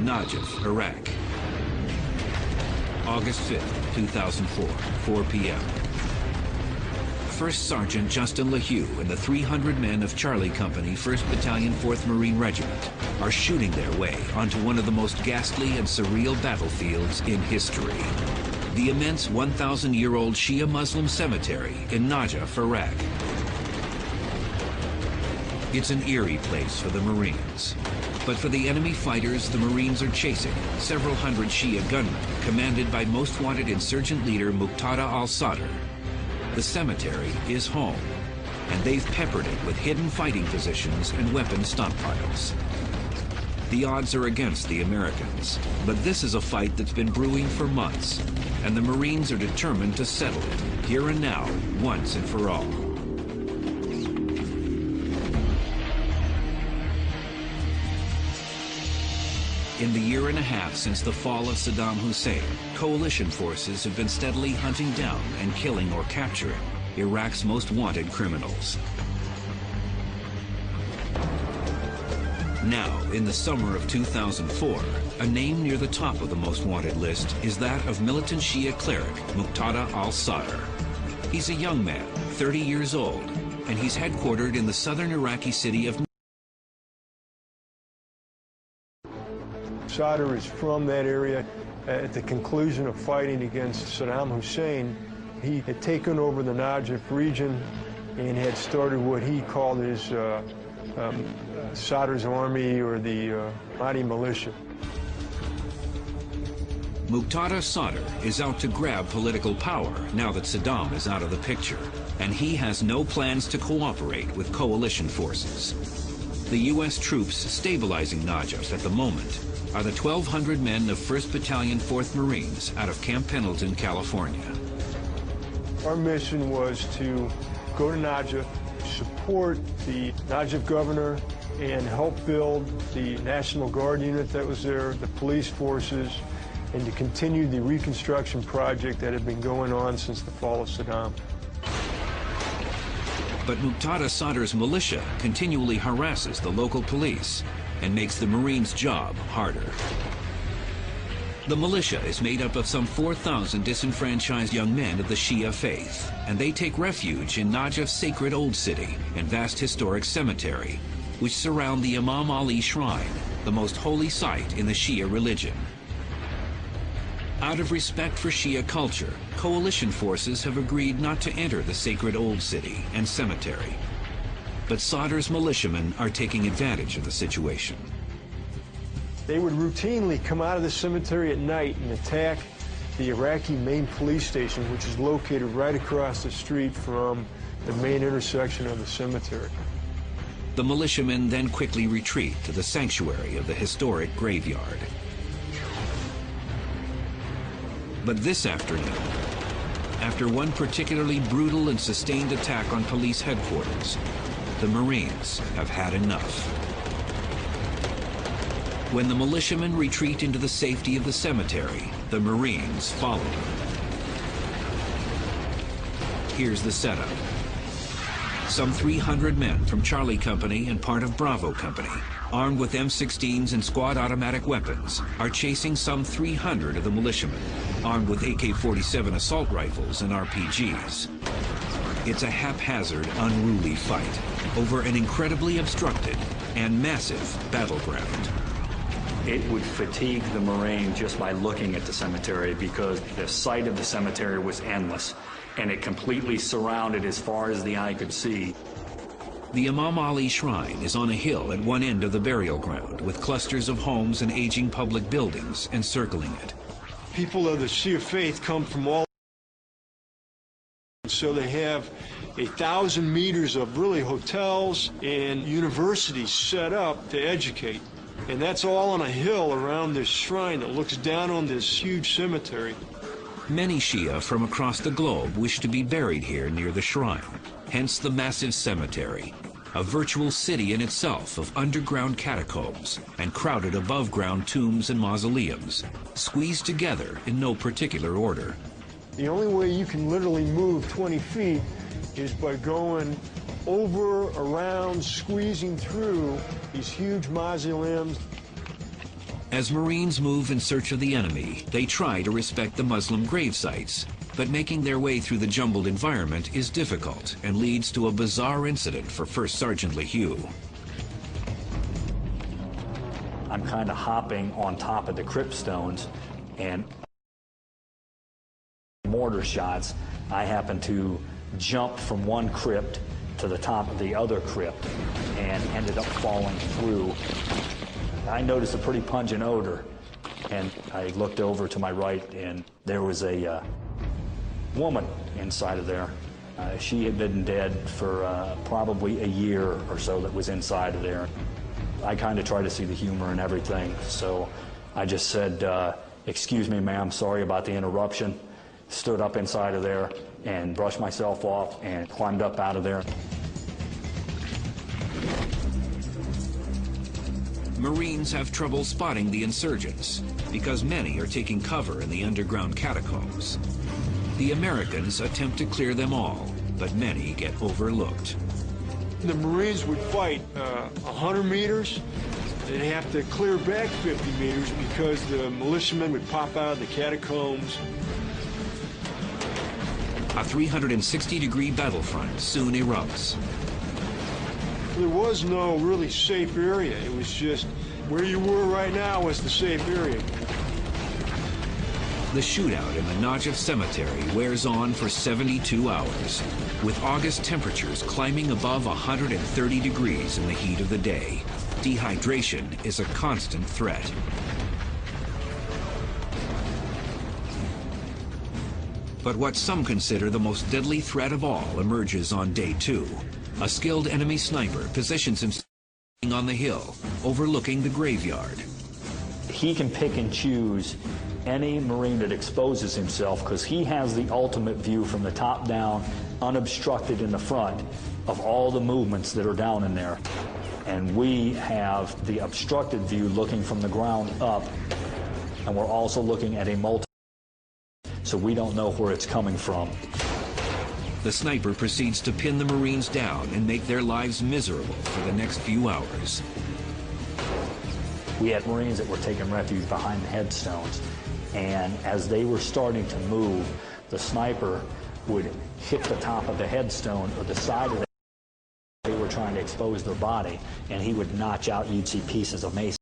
Najaf, Iraq. August 5th, 2004, 4 p.m. First Sergeant Justin LaHue and the 300 men of Charlie Company, 1st Battalion, 4th Marine Regiment are shooting their way onto one of the most ghastly and surreal battlefields in history. The immense 1,000-year-old Shia Muslim cemetery in Najaf, Iraq. It's an eerie place for the Marines. But for the enemy fighters the Marines are chasing, several hundred Shia gunmen commanded by most wanted insurgent leader Muqtada al-Sadr. The cemetery is home, and they've peppered it with hidden fighting positions and weapon stockpiles. The odds are against the Americans, but this is a fight that's been brewing for months, and the Marines are determined to settle it, here and now, once and for all. In the year and a half since the fall of Saddam Hussein, coalition forces have been steadily hunting down and killing or capturing Iraq's most wanted criminals. Now, in the summer of 2004, a name near the top of the most wanted list is that of militant Shia cleric Muqtada al-Sadr. He's a young man, 30 years old, and he's headquartered in the southern Iraqi city of Sadr is from that area. At the conclusion of fighting against Saddam Hussein, he had taken over the Najaf region and had started what he called his Sadr's army, or the Mahdi militia. Muqtada Sadr is out to grab political power now that Saddam is out of the picture, and he has no plans to cooperate with coalition forces. The U.S. troops stabilizing Najaf at the moment are the 1,200 men of 1st Battalion, 4th Marines out of Camp Pendleton, California. Our mission was to go to Najaf, support the Najaf governor, and help build the National Guard unit that was there, the police forces, and to continue the reconstruction project that had been going on since the fall of Saddam. But Muqtada Sadr's militia continually harasses the local police and makes the Marines' job harder. The militia is made up of some 4,000 disenfranchised young men of the Shia faith, and they take refuge in Najaf's sacred old city and vast historic cemetery, which surround the Imam Ali Shrine, the most holy site in the Shia religion. Out of respect for Shia culture, coalition forces have agreed not to enter the sacred old city and cemetery. But Sadr's militiamen are taking advantage of the situation. They would routinely come out of the cemetery at night and attack the Iraqi main police station, which is located right across the street from the main intersection of the cemetery. The militiamen then quickly retreat to the sanctuary of the historic graveyard. But this afternoon, after one particularly brutal and sustained attack on police headquarters, the Marines have had enough. When the militiamen retreat into the safety of the cemetery, the Marines follow them. Here's the setup. Some 300 men from Charlie Company and part of Bravo Company, armed with M16s and squad automatic weapons, are chasing some 300 of the militiamen, armed with AK-47 assault rifles and RPGs. It's a haphazard, unruly fight over an incredibly obstructed and massive battleground. It would fatigue the Marine just by looking at the cemetery, because the sight of the cemetery was endless, and it completely surrounded as far as the eye could see. The Imam Ali Shrine is on a hill at one end of the burial ground, with clusters of homes and aging public buildings encircling it. People of the Shia faith come from all, so they have 1,000 meters of really hotels and universities set up to educate. And that's all on a hill around this shrine that looks down on this huge cemetery. Many Shia from across the globe wish to be buried here near the shrine, hence the massive cemetery, a virtual city in itself of underground catacombs and crowded above-ground tombs and mausoleums, squeezed together in no particular order. The only way you can literally move 20 feet is by going over, around, squeezing through these huge mausoleums. As Marines move in search of the enemy, they try to respect the Muslim grave sites, but making their way through the jumbled environment is difficult and leads to a bizarre incident for First Sergeant LeHue. I'm kind of hopping on top of the crypt stones, and mortar shots, I happen to jump from one crypt to the top of the other crypt and ended up falling through. I noticed a pretty pungent odor, and I looked over to my right, and there was a woman inside of there. She had been dead for probably a year or so that was inside of there. I kind of try to see the humor in everything, so I just said, excuse me, ma'am, sorry about the interruption. Stood up inside of there and brushed myself off and climbed up out of there. Marines have trouble spotting the insurgents because many are taking cover in the underground catacombs. The Americans attempt to clear them all, but many get overlooked. The Marines would fight 100 meters. They'd have to clear back 50 meters because the militiamen would pop out of the catacombs. A 360-degree battlefront soon erupts. There was no really safe area. It was just where you were right now was the safe area. The shootout in the Najaf cemetery wears on for 72 hours, with August temperatures climbing above 130 degrees in the heat of the day. Dehydration is a constant threat. But what some consider the most deadly threat of all emerges on day 2. A skilled enemy sniper positions himself on the hill, overlooking the graveyard. He can pick and choose any Marine that exposes himself because he has the ultimate view from the top down, unobstructed in the front, of all the movements that are down in there. And we have the obstructed view looking from the ground up, and we're also looking at a multi, so we don't know where it's coming from. The sniper proceeds to pin the Marines down and make their lives miserable for the next few hours. We had Marines that were taking refuge behind the headstones, and as they were starting to move, the sniper would hit the top of the headstone or the side of the they were trying to expose their body, and he would notch out, you'd see pieces of mason.